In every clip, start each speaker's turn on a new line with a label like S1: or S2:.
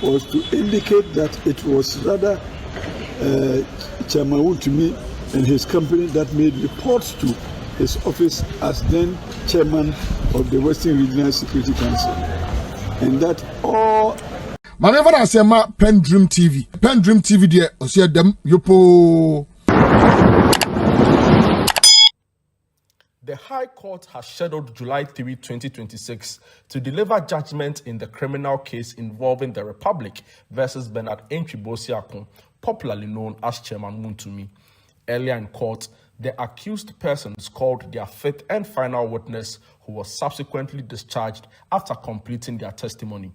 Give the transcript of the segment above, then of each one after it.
S1: was to indicate that it was rather Chairman Wontumi and his company that made reports to his office as then chairman of the Western Regional Security Council, and that all.
S2: Whenever I say my PENDREAM TV there, I see them yopo.
S3: The High Court has scheduled July 3, 2026 to deliver judgment in the criminal case involving the Republic versus Bernard Enchibosi, popularly known as Chairman Wontumi. Earlier in court, the accused persons called their fifth and final witness, who was subsequently discharged after completing their testimony.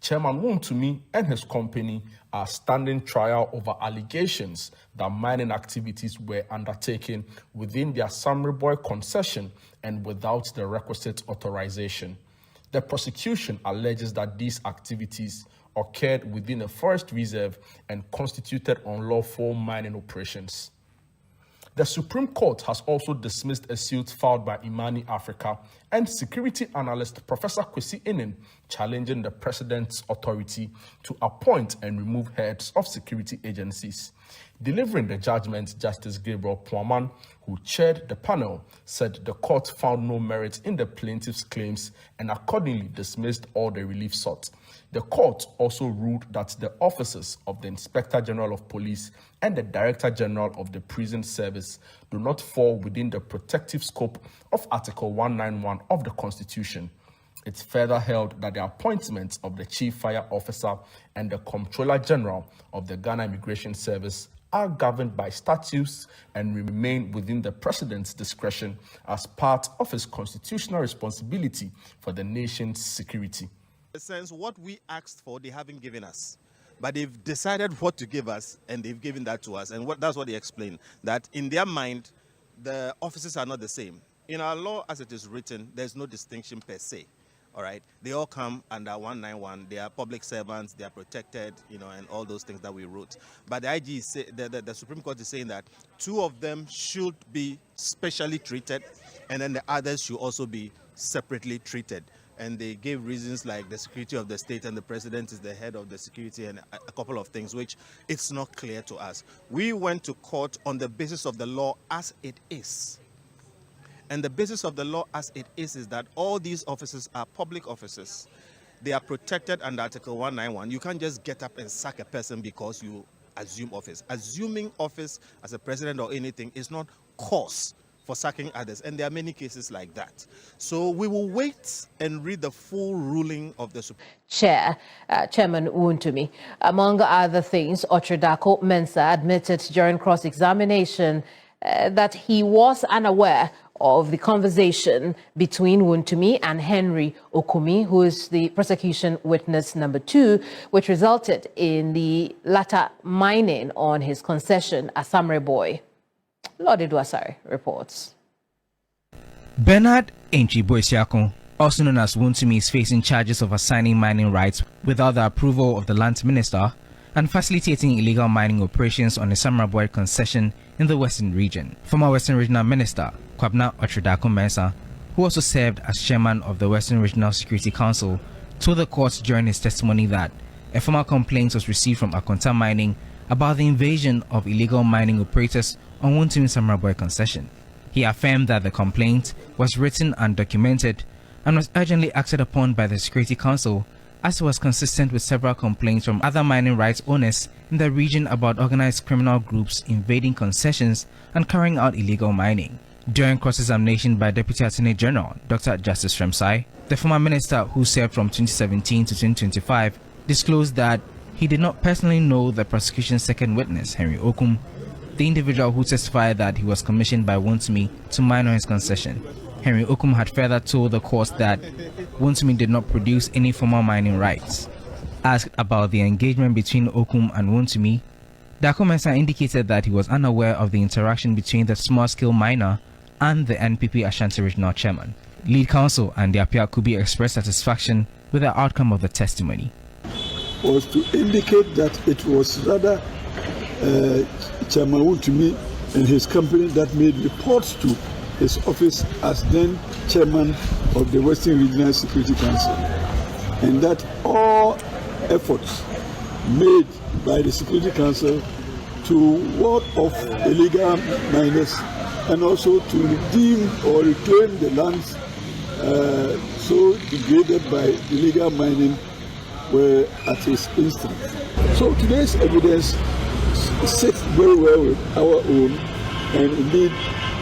S3: Chairman Wontumi and his company are standing trial over allegations that mining activities were undertaken within their Samurai Boy concession and without the requisite authorization. The prosecution alleges that these activities occurred within a forest reserve and constituted unlawful mining operations. The Supreme Court has also dismissed a suit filed by Imani Africa and security analyst Professor Kwesi Inin challenging the president's authority to appoint and remove heads of security agencies. Delivering the judgment, Justice Gabriel Pwaman, who chaired the panel, said the court found no merit in the plaintiff's claims and accordingly dismissed all the relief sought. The court also ruled that the offices of the Inspector General of Police and the Director General of the Prison Service do not fall within the protective scope of Article 191 of the Constitution. It further held that the appointments of the Chief Fire Officer and the Comptroller General of the Ghana Immigration Service are governed by statutes and remain within the President's discretion as part of his constitutional responsibility for the nation's security.
S4: In a sense, what we asked for, they haven't given us. But they've decided what to give us, and they've given that to us. And that's what they explain, that in their mind, the offices are not the same. In our law, as it is written, there's no distinction per se. All right, they all come under 191. They are public servants. They are protected, and all those things that we wrote. But the IG is the Supreme Court is saying that two of them should be specially treated, and then the others should also be separately treated. And they gave reasons like the security of the state and the president is the head of the security and a couple of things which it's not clear to us. We went to court on the basis of the law as it is. And the basis of the law as it is that all these offices are public offices. They are protected under Article 191. You can't just get up and sack a person because you assume office. Assuming office as a president or anything is not cause for sacking others, and there are many cases like that. So we will wait and read the full ruling of the Supreme
S5: Chairman Wontumi. Among other things, Ochredako Mensah admitted during cross-examination that he was unaware of the conversation between Wontumi and Henry Okumi, who is the prosecution witness number 2, which resulted in the latter mining on his concession as Samurai Boy. Lord Edwasari reports.
S6: Bernard Enchibosi, also known as Wontumi, is facing charges of assigning mining rights without the approval of the land minister and facilitating illegal mining operations on a Samurai Boy concession in the Western region. Former Western Regional Minister Kwabena Ochredako Mensah, who also served as chairman of the Western Regional Security Council, told the court during his testimony that a formal complaint was received from Akonta Mining about the invasion of illegal mining operators on Wontumi Samurai Boy concession. He affirmed that the complaint was written and documented and was urgently acted upon by the Security Council, as it was consistent with several complaints from other mining rights owners in the region about organized criminal groups invading concessions and carrying out illegal mining. During cross-examination by Deputy Attorney General Dr. Justice Fremsai, the former minister, who served from 2017 to 2025, disclosed that he did not personally know the prosecution's second witness, Henry Okum, the individual who testified that he was commissioned by Wontumi to mine on his concession. Henry Okum had further told the court that Wontumi did not produce any formal mining rights. Asked about the engagement between Okum and Wontumi, Dako Mensah indicated that he was unaware of the interaction between the small-scale miner and the NPP Ashanti Regional Chairman. Lead counsel and the Apia Kubi expressed satisfaction with the outcome of the testimony.
S1: Was to indicate that it was rather Chairman Wontumi and his company that made reports to his office as then chairman of the Western Regional Security Council, and that all efforts made by the Security Council to ward off illegal miners and also to redeem or reclaim the lands so degraded by illegal mining were at his instance. So today's evidence sits very well with our own, and indeed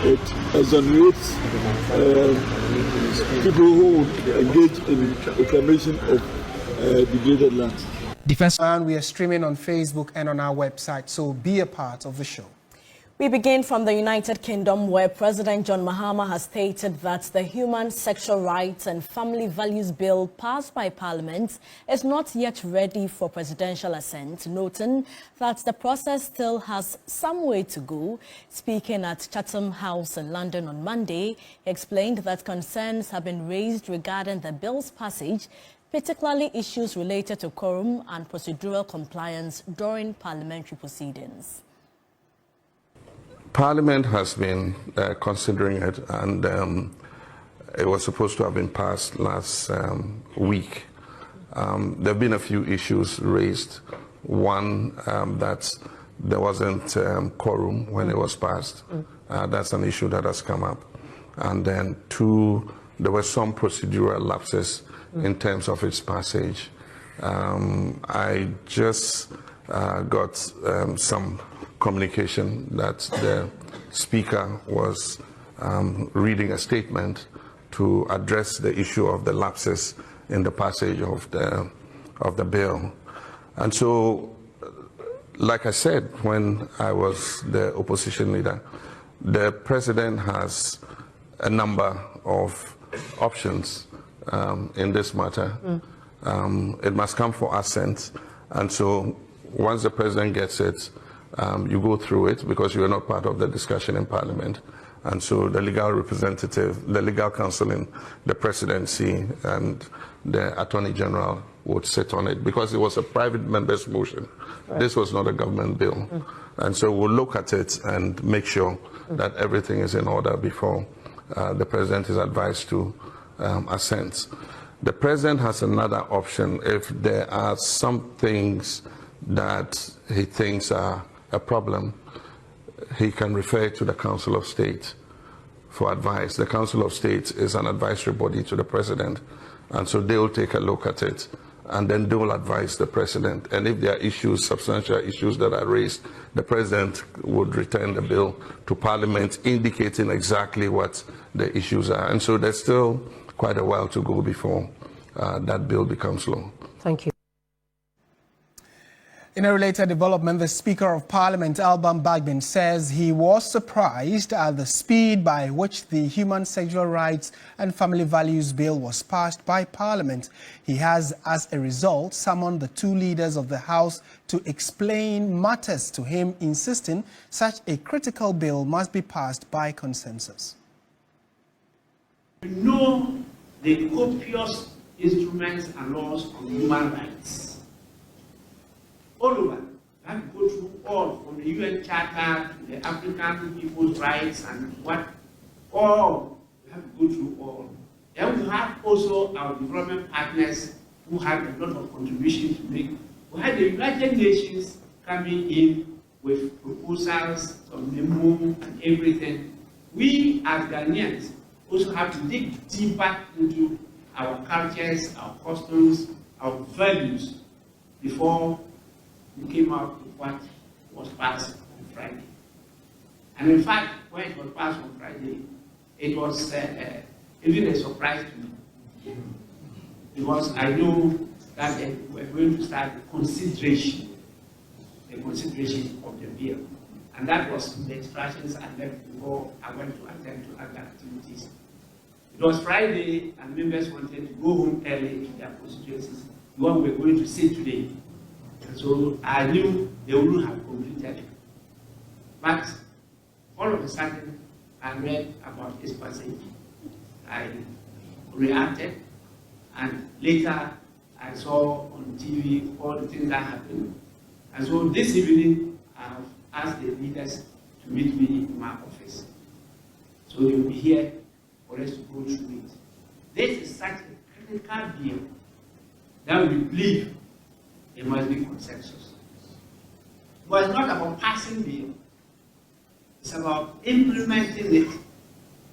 S1: it exonerates people who engage in reclamation of degraded lands.
S7: And we are streaming on Facebook and on our website, so be a part of the show.
S8: We begin from the United Kingdom, where President John Mahama has stated that the Human Sexual Rights and Family Values Bill passed by Parliament is not yet ready for presidential assent, noting that the process still has some way to go. Speaking at Chatham House in London on Monday, he explained that concerns have been raised regarding the bill's passage, particularly issues related to quorum and procedural compliance during parliamentary proceedings.
S9: Parliament has been considering it, and it was supposed to have been passed last week. There have been a few issues raised. One, that there wasn't quorum when it was passed. That's an issue that has come up. And then two, there were some procedural lapses in terms of its passage. I just got some communication that the Speaker was reading a statement to address the issue of the lapses in the passage of the bill. And so, like I said, when I was the opposition leader, the President has a number of options in this matter. It must come for assent, and so once the President gets it, you go through it because you are not part of the discussion in Parliament. And so the legal representative, the legal counsel in the Presidency and the Attorney General would sit on it because it was a private member's motion. Right. This was not a government bill. And so we'll look at it and make sure that everything is in order before the President is advised to assent. The President has another option if there are some things that he thinks are a problem. He can refer to the Council of State for advice. The Council of State is an advisory body to the President, and so they will take a look at it, and then they will advise the President. And if there are issues, substantial issues that are raised, the President would return the bill to Parliament, indicating exactly what the issues are. And so there's still quite a while to go before that bill becomes law.
S8: Thank you.
S7: In a related development, the Speaker of Parliament, Alban Bagbin, says he was surprised at the speed by which the Human Sexual Rights and Family Values Bill was passed by Parliament. He has, as a result, summoned the two leaders of the House to explain matters to him, insisting such a critical bill must be passed by consensus.
S10: We know the copious instruments and laws on human rights. All over, you have to go through all, from the UN Charter to the African People's Rights and what, all, you have to go through all. Then we have also our development partners who have a lot of contributions to make. We have the United Nations coming in with proposals on the moon and everything. We as Ghanaians also have to dig deeper into our cultures, our customs, our values before we came out with what was passed on Friday. And in fact, when it was passed on Friday, it was even a surprise to me. Because I knew that they were going to start the consideration of the bill. And that was the instructions I left before I went to attend to other activities. It was Friday, and members wanted to go home early to their constituencies, the one we're going to see today. And so I knew they wouldn't have completed it. But all of a sudden, I read about his passage. I reacted, and later I saw on TV all the things that happened. And so this evening, I have asked the leaders to meet me in my office. So they will be here for us to go through it. This is such a critical bill that we believe There must be consensus. But it's not about passing bill. It's about implementing it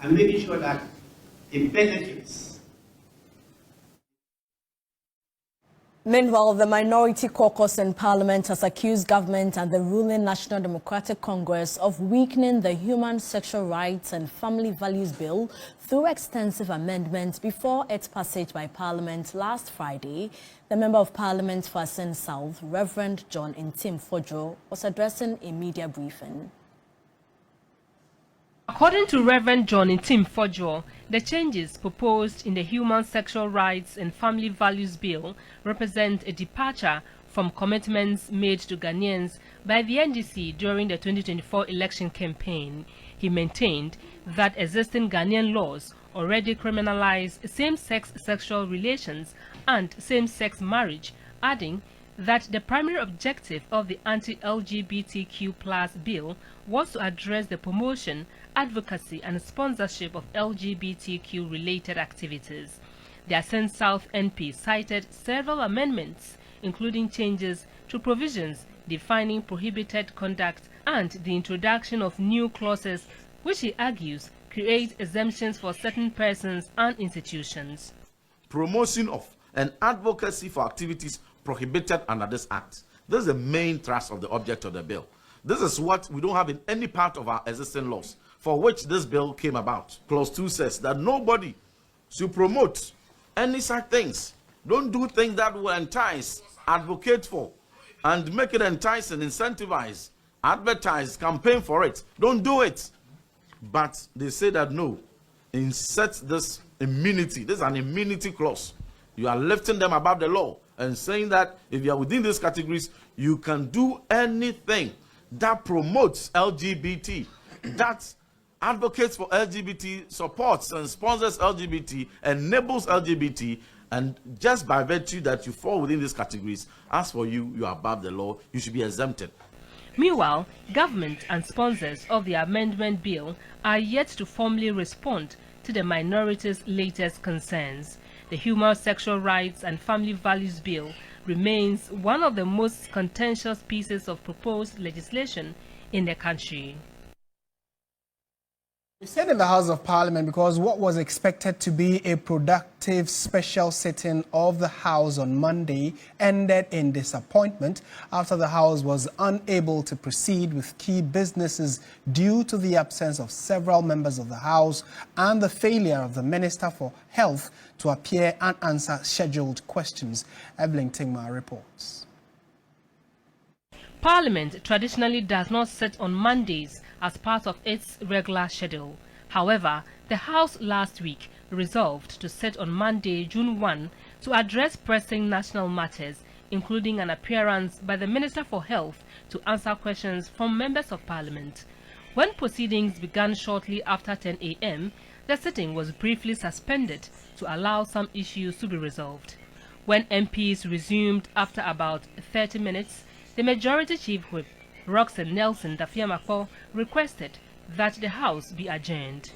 S10: and making sure that it benefits.
S8: Meanwhile, the minority caucus in Parliament has accused government and the ruling National Democratic Congress of weakening the Human Sexual Rights and Family Values Bill through extensive amendments before its passage by Parliament last Friday. The Member of Parliament for Asen South, Reverend John Ntim Fodjo, was addressing a media briefing.
S11: According to Reverend John Ntim Fodjo, the changes proposed in the Human Sexual Rights and Family Values Bill represent a departure from commitments made to Ghanaians by the NDC during the 2024 election campaign. He maintained that existing Ghanaian laws already criminalize same-sex sexual relations and same-sex marriage, adding that the primary objective of the anti-LGBTQ+ bill was to address the promotion, advocacy and sponsorship of LGBTQ-related activities. The Asen South NP cited several amendments, including changes to provisions defining prohibited conduct and the introduction of new clauses, which he argues create exemptions for certain persons and institutions.
S12: Promotion of and advocacy for activities prohibited under this act. This is the main thrust of the object of the bill. This is what we don't have in any part of our existing laws, for which this bill came about. Clause 2 says that nobody should promote any such things. Don't do things that will entice, advocate for, and make it enticing, incentivize, advertise, campaign for it. Don't do it. But they say that no, insert this immunity. This is an immunity clause. You are lifting them above the law and saying that if you are within these categories, you can do anything that promotes LGBT, that advocates for LGBT, supports and sponsors LGBT, enables LGBT, and just by virtue that you fall within these categories, as for you, you are above the law, you should be exempted.
S11: Meanwhile, government and sponsors of the amendment bill are yet to formally respond to the minority's latest concerns. The Human Sexual Rights and Family Values Bill remains one of the most contentious pieces of proposed legislation in the country.
S7: We said in the House of Parliament because what was expected to be a productive special sitting of the House on Monday ended in disappointment after the House was unable to proceed with key businesses due to the absence of several members of the House and the failure of the Minister for Health to appear and answer scheduled questions. Evelyn Tingma reports.
S11: Parliament traditionally does not sit on Mondays as part of its regular schedule. However, the House last week resolved to sit on Monday, June 1, to address pressing national matters, including an appearance by the Minister for Health to answer questions from members of Parliament. When proceedings began shortly after 10 a.m., the sitting was briefly suspended to allow some issues to be resolved. When MPs resumed after about 30 minutes, the Majority Chief Whip, Roxanne Nelson Dafiamako, requested that the House be adjourned.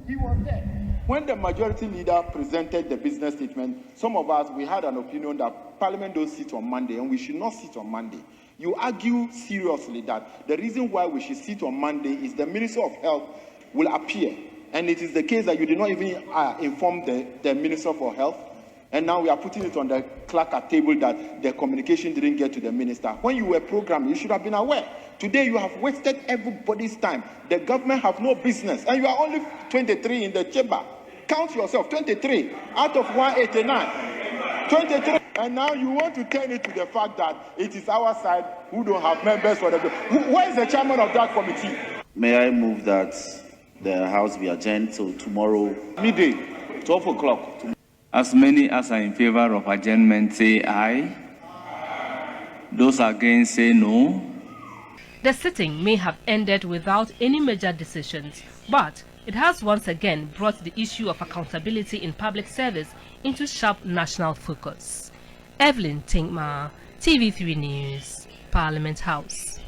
S13: He was there. When the Majority Leader presented the business statement, some of us, we had an opinion that Parliament don't sit on Monday and we should not sit on Monday. You argue seriously that the reason why we should sit on Monday is the Minister of Health will appear. And it is the case that you did not even inform the Minister for Health. And now we are putting it on the clerk at table that the communication didn't get to the minister. When you were programmed, you should have been aware. Today you have wasted everybody's time. The government have no business. And you are only 23 in the chamber. Count yourself, 23 out of 189. 23. And now you want to turn it to the fact that it is our side who don't have members for the bill. Where is the chairman of that committee?
S14: May I move that the House be adjourned till tomorrow midday, 12 o'clock.
S15: As many as are in favor of adjournment say aye. Those against say no.
S11: The sitting may have ended without any major decisions, but it has once again brought the issue of accountability in public service into sharp national focus. Evelyn Tingma, TV3 News, Parliament House.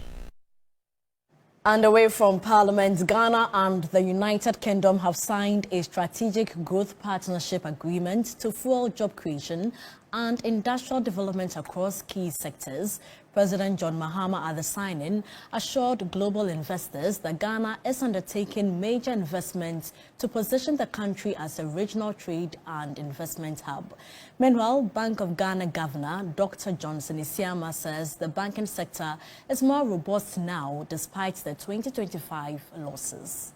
S8: And away from Parliament, Ghana and the United Kingdom have signed a strategic growth partnership agreement to fuel job creation and industrial development across key sectors. President John Mahama at the signing assured global investors that Ghana is undertaking major investments to position the country as a regional trade and investment hub. Meanwhile, Bank of Ghana Governor Dr. Johnson Isiama says the banking sector is more robust now despite the 2025 losses.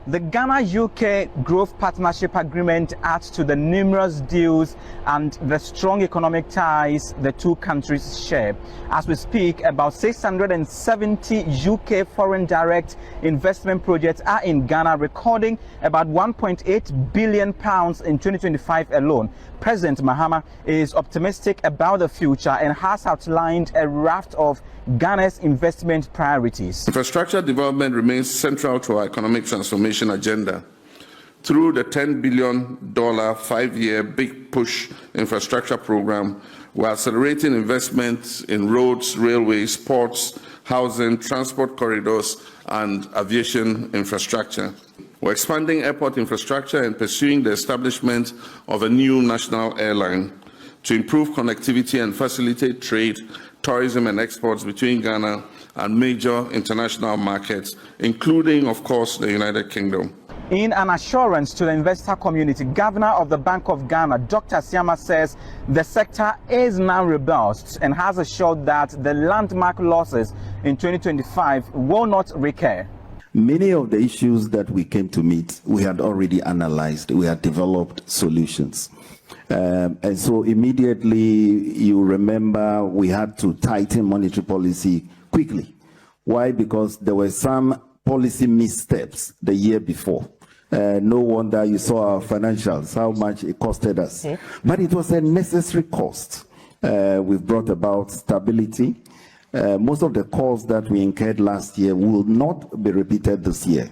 S16: The Ghana-UK Growth Partnership Agreement adds to the numerous deals and the strong economic ties the two countries share. As we speak, about 670 UK foreign direct investment projects are in Ghana, recording about £1.8 billion in 2025 alone. President Mahama is optimistic about the future and has outlined a raft of Ghana's investment priorities.
S9: Infrastructure development remains central to our economic transformation agenda. Through the $10 billion 5-year Big Push infrastructure program, we're accelerating investments in roads, railways, ports, housing, transport corridors, and aviation infrastructure. We're expanding airport infrastructure and pursuing the establishment of a new national airline to improve connectivity and facilitate trade, tourism and exports between Ghana and major international markets, including, of course, the United Kingdom.
S16: In an assurance to the investor community, Governor of the Bank of Ghana, Dr. Isiama, says the sector is now robust and has assured that the landmark losses in 2025 will not recur.
S17: Many of the issues that we came to meet, we had already analyzed, we had developed solutions. And so immediately, you remember, we had to tighten monetary policy quickly. Why? Because there were some policy missteps the year before. No wonder you saw our financials, how much it costed us. But it was a necessary cost. We've brought about stability. Most of the costs that we incurred last year will not be repeated this year.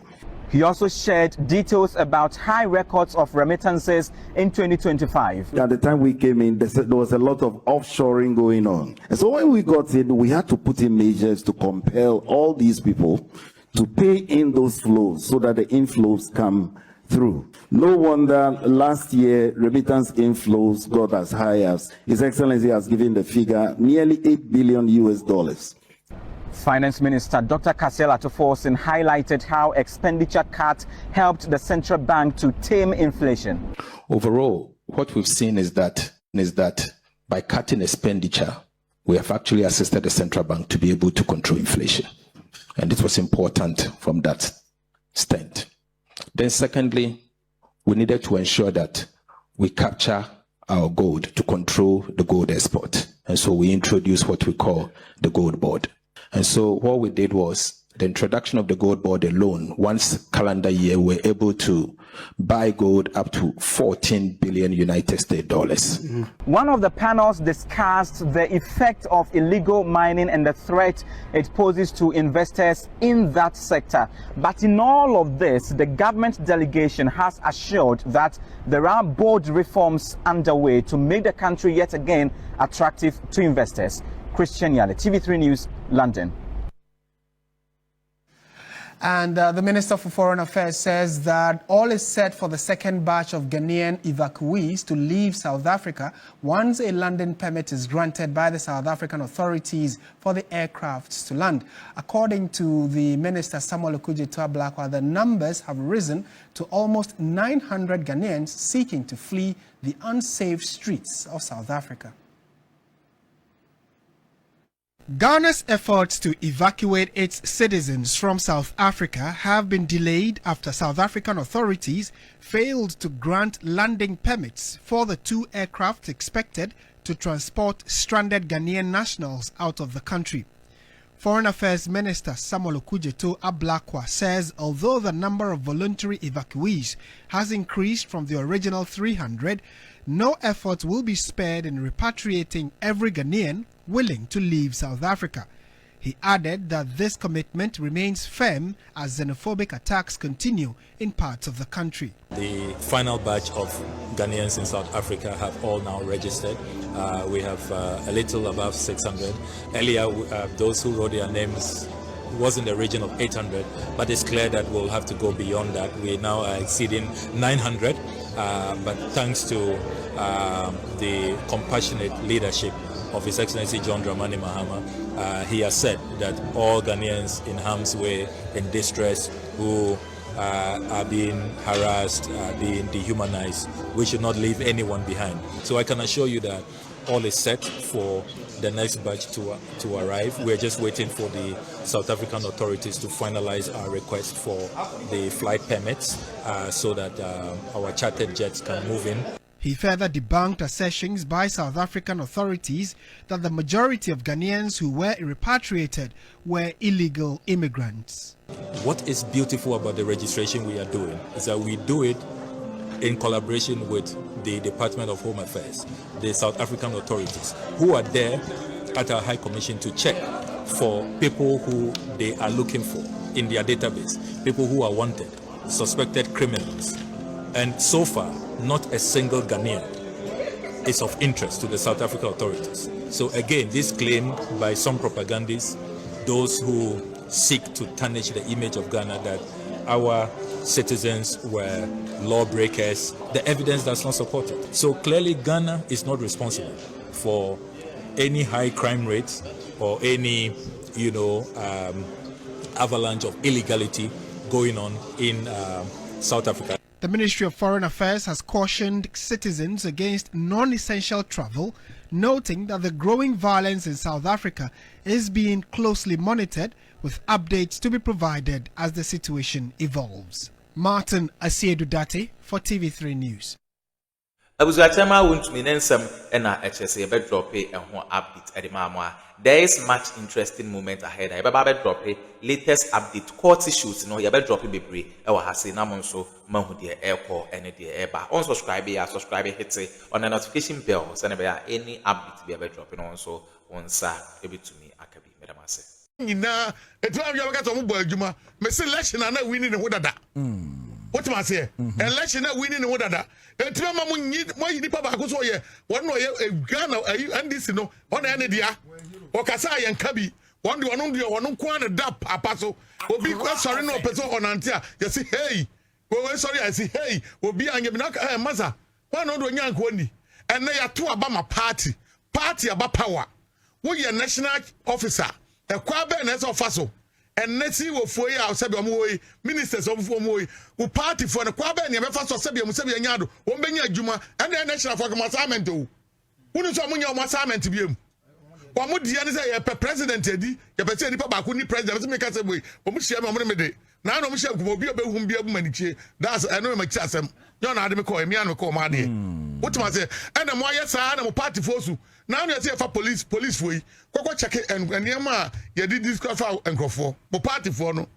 S16: He also shared details about high records of remittances in 2025.
S17: At the time we came in, there was a lot of offshoring going on. And so when we got in, we had to put in measures to compel all these people to pay in those flows so that the inflows come through. No wonder last year remittance inflows got as high as His Excellency has given the figure, nearly $8 billion.
S16: Finance Minister Dr. Kasiel Atuforsen highlighted how expenditure cuts helped the central bank to tame inflation.
S18: Overall, what we've seen is that by cutting expenditure, we have actually assisted the central bank to be able to control inflation. And it was important from that stand. Then secondly, we needed to ensure that we capture our gold to control the gold export. And so we introduced what we call the gold board. And so what we did was the introduction of the gold board alone, once calendar year, we're able to buy gold up to $14 billion United States dollars.
S16: One of the panels discussed the effect of illegal mining and the threat it poses to investors in that sector. But in all of this, the government delegation has assured that there are bold reforms underway to make the country yet again attractive to investors. Christian Yale, TV3 News, London.
S7: And the Minister for Foreign Affairs says that all is set for the second batch of Ghanaian evacuees to leave South Africa once a landing permit is granted by the South African authorities for the aircrafts to land. According to the Minister Samuel Okudzeto-Ablakwa, the numbers have risen to almost 900 Ghanaians seeking to flee the unsafe streets of South Africa. Ghana's efforts to evacuate its citizens from South Africa have been delayed after South African authorities failed to grant landing permits for the 2 aircraft expected to transport stranded Ghanaian nationals out of the country. Foreign Affairs Minister Samuel Okudzeto-Ablakwa says although the number of voluntary evacuees has increased from the original 300, no effort will be spared in repatriating every Ghanaian willing to leave South Africa. He added that this commitment remains firm as xenophobic attacks continue in parts of the country.
S19: The final batch of Ghanaians in South Africa have all now registered. We have a little above 600. Earlier, those who wrote their names was in the region of 800, but it's clear that we'll have to go beyond that. We now are exceeding 900. but thanks to the compassionate leadership of His Excellency John Dramani Mahama, he has said that all Ghanaians in harm's way, in distress, who are being harassed, being dehumanized, we should not leave anyone behind. So I can assure you that all is set for the next batch to arrive. We're just waiting for the South African authorities to finalize our request for the flight permits so that our chartered jets can move in.
S7: He further debunked assertions by South African authorities that the majority of Ghanaians who were repatriated were illegal immigrants.
S19: What is beautiful about the registration we are doing is that we do it in collaboration with the Department of Home Affairs, the South African authorities, who are there at our High Commission to check for people who they are looking for in their database, people who are wanted, suspected criminals. And so far, not a single Ghanaian is of interest to the South African authorities. So again, this claim by some propagandists, those who seek to tarnish the image of Ghana, that our citizens were lawbreakers, the evidence does not support it. So clearly Ghana is not responsible for any high crime rates or any, avalanche of illegality going on in South Africa.
S7: The Ministry of Foreign Affairs has cautioned citizens against non-essential travel, noting that the growing violence in South Africa is being closely monitored, with updates to be provided as the situation evolves. Martin Asiedu-Date for TV3 News.
S20: Abuzuachama Wontumi nensem na HSA be drop a ho update edemamwa. There is much interesting moment ahead. I be drop latest update court issues no ye be drop bebre e wa hase na monso mahu de airport ene de eba. On subscribe hit on the notification bell so na any update be drop no so on sa ebitumi akabi medamase.
S2: Nyina etu am yabaka to mo bo adwuma me se election na winning ne ho dada. What am I say? Election na winning ne ho dada. Etu am mo yi nipa ba ko so ye won no ye Ghana NDC no on ene dia. O kasa ye nka bi won de won ko an da papa so obi ko sorry no person onante a ye say hey we sorry I say hey obi anye bi na masa won no do nyanko oni ene ya to aba ma party aba power wo ye national officer e kwa be na so faso ene si wo foi a se be omo wo ministers of omo wo party for ne kwa be ne be faso se be omo se be nyado wo be nya adwuma ene national for assignment o wonu so omo nya omo assignment bi em omo dia ne say ye president edi ye pe say nipa ba ko ni president se me ka say boy omo hia me omo me de na no omo hia ko obi obehum bi abu manichie that's I know me chi asem you na ade me call me an me call ma de what ma say ene mo aye sa na mo party force now you say for police for yi koko check and niam ye did disqualify enkrofo mo party for no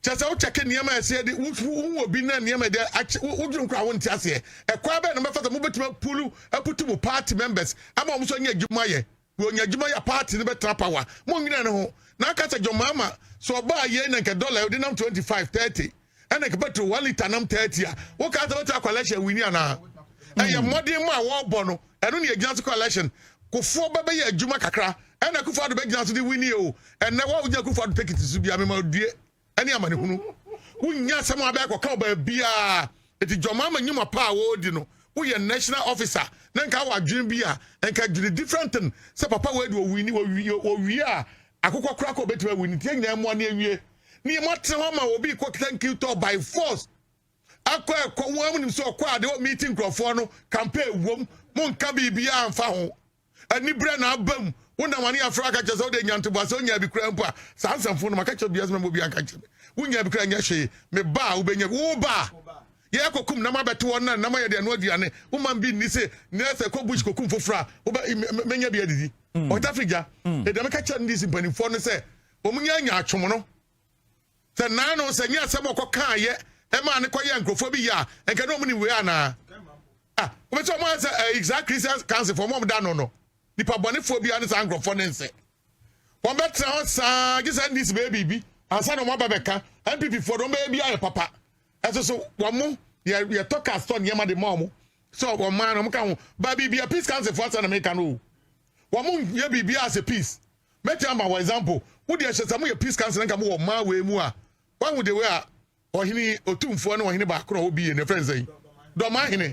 S2: chese o check niam say de wo bi na niam de wo drum kra won ti ase e kwa be no me fa mo betima pulu aputu mo party members ama mo so nya adwuma ye wo nya adwuma ya party ne betra power mo nwina ne ho na aka se jomama so ba ye na nke dollar de nam 25-30 and ke petrol 1 liter nam 30 a wo ka ta betra collection wini ana e ye modern ma wo bo no eno ne agina collection kofo baba ye adwuma kakra ena kofo do be gina so de wini o enne wa uja kofo do take it su bia me ma due ene amane hunu wunya sam aba ko ka ba bia eti jomama nyuma pa wo di no wo ye national officer na nka wa dwen bia enka dwen different thing se papa we do wini wo wi a akokọ kra ko betima wini tie nyina mo na ewie ni mo tena ma obi ko thank you to by force akọ wo amunim so akọ ade meeting crofo no campaign wom mo nka bibia amfa ho ani bre na abam wona mane afra ka chese wo de nyanto bwa so nya bi kra mpa sansamfo no maka che bia so mo bi anka che wonya bi kra nya hwe me ba wo benya wo ba ye kokum na mabeto won na ma ye de no aduane wo man bi ni se na se ko bush kokum fofra wo menya bi adidi o ta frigya e de maka che ndi simpanifo no se o munya nya atwom no se na no se nya se mo ko kan ye e ma ne ko ye nkrofo bi ya enka no mu ni we ana o me so mo say exact Christian council for mom da no nipa bonefo bi an san nkrofo ne nse won betra sa gisa ndis baby bi ansa no mo babeka NPP for don baby aye papa so wamo ye talk as ton yema de mom so wo man no kan ba bibia peace council for san America no wamo ye bibia as a peace meti am for example wo de hye sam ye peace council nka mo wo man we mu a wan wo de we a ohini otumfo no ohini ba kro obi ne friends yi do ma hini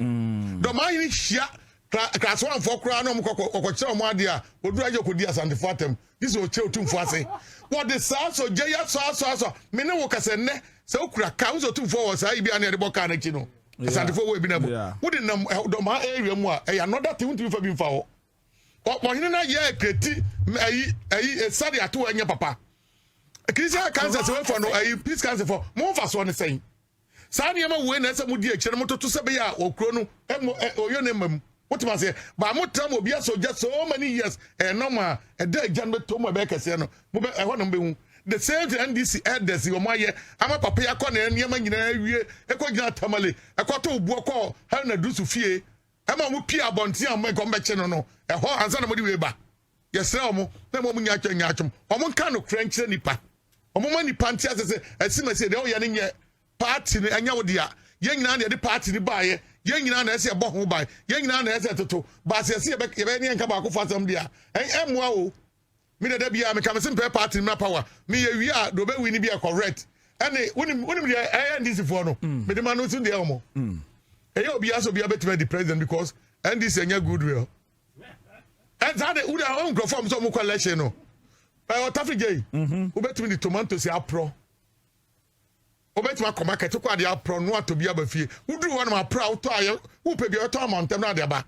S2: hia class 1 for kra no mkokokye omo ade a odu aje kodi asantefo atem this o che otumfo ase what the so jeya so me ne wo kase ne se okura ka wo otumfo wo sa ibi ane de boka na chi no asantefo wo ebi na bo wo de nam do ma area mu a another thing to fa bi mfa wo ohini na ye kreti ayi sade ato anya papa Christian cancer se we for no peace cancer for mo fa so ne sen sa ne ma we na se mo di akire mo toto se be ya okro no oyo ne mam what must say ba mo tram obi aso just so many years normal da jan be to mo be kase no mo be ho no be hu the same NDC elders wo mo aye ama papa ya ko na niam nyina awie ko gina tamale ko to obu ko ha na dusu fie ama mo pia abonti am ko be che no ho ansa na mo di we ba yesra mo na mo nya atwam o mo nka no kranche nipa o mo mani panti asese asima se de o ya ne nye party ne anya wo dia ye nyina na de party ni baaye ye nyina na ese bo ho baaye ye nyina na ese toto ba se ye be ne nka ba ko fasam dia emwa o mi de bia me kam simple party na power mi ye wi a do be wi ni bia correct ene wonim de NDC for no me de manu tun de o mo e obi aso bia betima the president because NDC anya goodwill and that would have own from some collection no o tafige who betimi the tomatoes ya pro obetima ko market ko ade apro no atobia ba fie wuduru one ma pro auto aye wo pe bi auto amantem na ade ba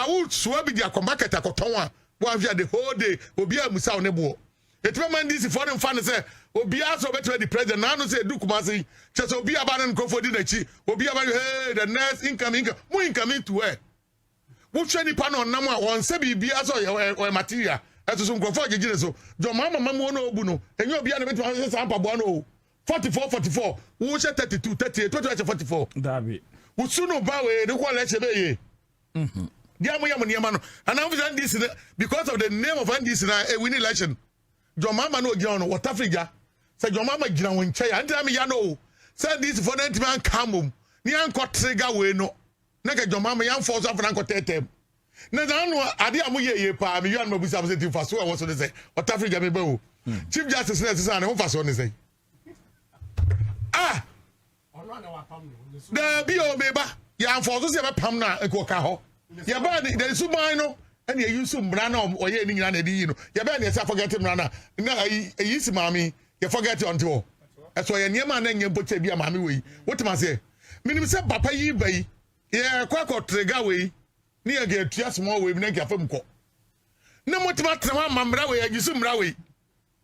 S2: wo so bi dia ko market akoton a wo afia the whole day obi amusa ne bo etima man this foreign fan say obi aso betima the president na no say du kuma say che obi aba na nko fodi na chi obi aba hey the next incoming to where wo hwe ni pa no nam a won se bibia so ye material eto so nkrofo agegire so jo mama mamu no obu no enye obi na betima say sampa bo no 44 wo she 32 38 44 dabi wo sunu ba we de ko leche be ye dia mo yam niam no and now this because of the name of NDC na a winning election jo mama no gina no what Africa say jo mama gina won che ya ntia me ya no say this for that man come ni an ko trigger we no na ke jo mama yan force of an ko tetem na no ade am ye pa me yan mabusa am say ti faso e wo so de say what Africa me ba o chief justice na say na ho faso ne say the bio meba ya force say be pam na ko ka ho ya ba the suban no and you use mra na oye ni nyina na di yi no ya ba na say forget mra na yi si mami you forget unto so ya niam na nyem bocha bia mami we what ma say minim say papa yi bai ya kwa trigger we ni ya ga tua small we na ga fam ko na motima tra ma mra we ya gisu mra we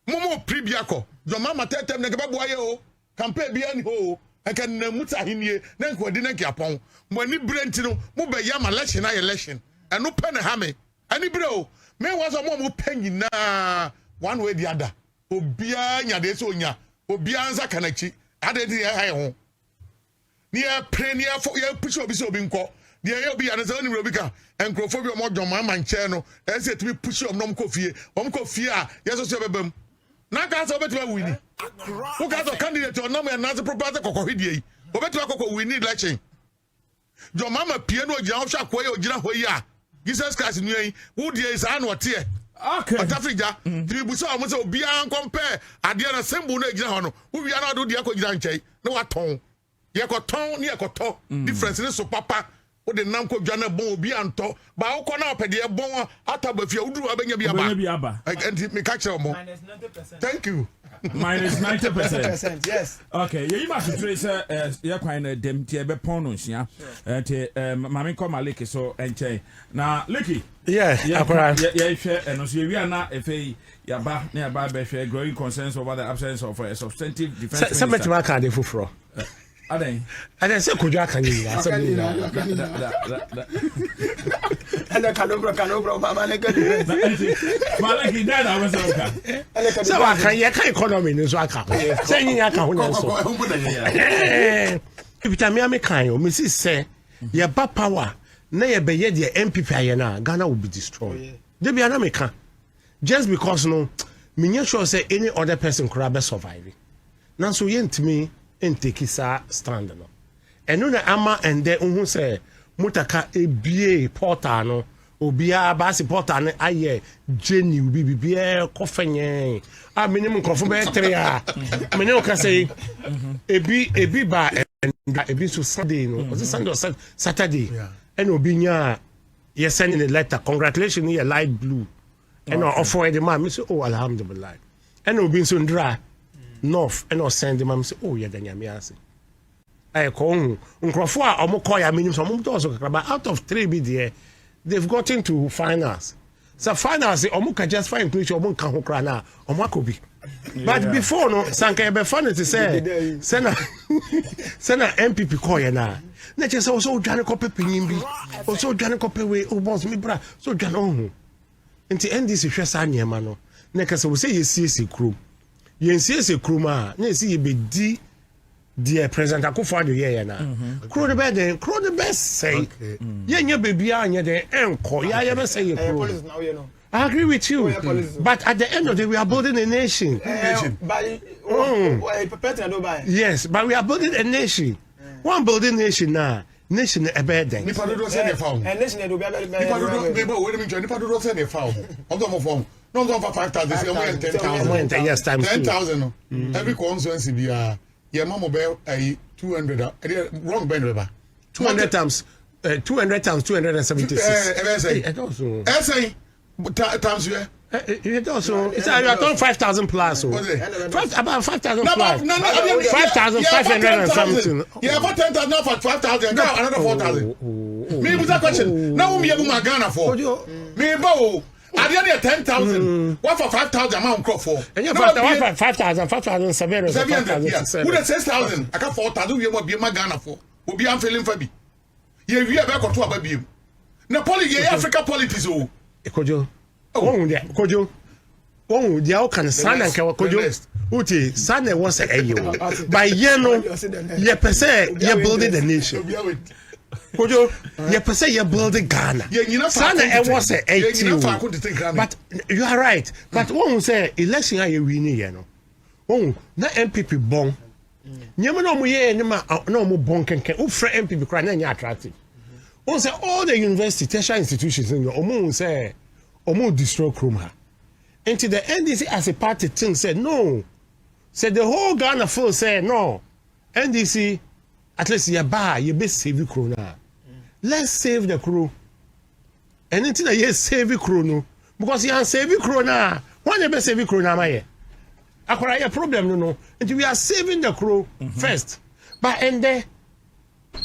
S2: momo pribia ko do mama tetem na ga bo aye o campaign bia ni ho aka na muta hinie na nkwadi na kiapon mo ani brenti no mo be ya ma election na election eno pe na ha me ani bre o me was mo panyi na one way the other obia nya de so nya obia nza kanachi ade de ha ho ni e premier for ya push obi so obi nko de ya obi ya na so ni obi ka enkrofobia mo dwon ma nche no e se timi push om nom kofie a yeso so bebam na ka so betima wini who got a candidate or no man as a proposal kokohidie obetima koko we need election your mama piano jia hwa kwa ye ogira ho ya Jesus Christ nuen wo die is an wote okay but Africa tribuso am say obi an compare ade na sembu na gira ho no wo wi na do de akogira nchai na waton ye koton ne ye koto difference ne so papa wo de nam ko dwa na bon obi anto ba wo kɔ na opede bon atabafia wo duru abanya bi aba and me catch mo thank you minus 90%.
S7: Yes.
S2: Okay. You must trace your kind of dem tiebe ponus, yeah. Mami come Licky so enche. Now, Licky.
S21: Yeah.
S2: Yeah. And also we are not if yaba nearby be growing concerns over the absence of a substantive defense.
S21: Some man can dey fufro.
S2: I
S21: didn't say could you can you? And the canobro, Mama,
S2: Malaki, that I was okay.
S21: So I can economy in Zwaka. Saying I can if you me kind, Mrs. say, your bad power, nay, be yet the MPP, Ghana will be destroyed. They be an American. Just because no, me sure say any other person could be surviving. Now, so yen to me. Take sa stand no eno na ama ende unhu se mutaka ebie portal no obia ba support an aye Jenny bibia kofenye a minimum krofo be 3 a mene o ka say ebi ba ebi so Sunday no was it Sunday or Saturday and obi nya you sending a letter congratulations here light blue and offer the man me say oh alhamdulillah and obi so ndra north and or send the man say oh yeah then ya me ase I call nkrofo a omukọ ya minimum so omukọ so kakra out of 3 be there they've gotten to finance. So finance, omuka just find inclusion omuka hokra na omakobi. But before no, sanka be funny to say, sena MPP koye na. Na just also dwane kope pinyimbi. Also dwane kope we boss me bra. So dwane ohu. Nti NDC hwesa nyema no. Na kase we say yesiesi krum. Yensiesi krum a, na yesi yebedi dear President Akufo-Addo ye na kro the best say ye nya bebia anya the enko ya be say kro I agree with you but at the end of the day we are building a nation yes but we are building a nation one building nation now nation e be den
S2: nipa do say ne fa
S21: nation e do be
S2: nipa do be we dem join nipa do say ne fa of them form no don't for 5,000 say 10,000
S21: yes times
S2: 10,000 every constituency be yeah, mama be 200 wrong bend river
S21: 200 times 276
S2: say times where
S21: it also it's around 5,000 plus so about 5,000 plus 5,500 and something
S2: yeah for 10,000 now for 5,000 now another 4,000 me put that question now me able Ghana for me bow at the end of 10,000, what for 5,000 amount crop for?
S21: And you have 5,000, 700,
S2: who the 6,000? I got 4,000, we will be my Ghana for. Will be unfailing for me. You have got to a baby. Napoli, Africa politics. Oh,
S21: Kojo. Oh, the outcome, son and Kojo. Uti, son was a you. By Yeno, ye per se, ye building the nation. Kojo, you per se you building Ghana. Sana it was a 18. But you are right. But one say election are you winning, you know. Oh, na MPP bon. Nyama no mo ye no mo bon kenken. O fra MPP kra na attractive. One say all the university tertiary institutions in your omo say omo destroy Chroma. Into the NDC as a party thing said no. Said the whole Ghana full say no. NDC at least you be save the crew now. Let's save the crew. And until you save the crew no. Because you save the crew now. Why you be save the crew now, my Akwara a problem no. Until we are saving the crew first. But and there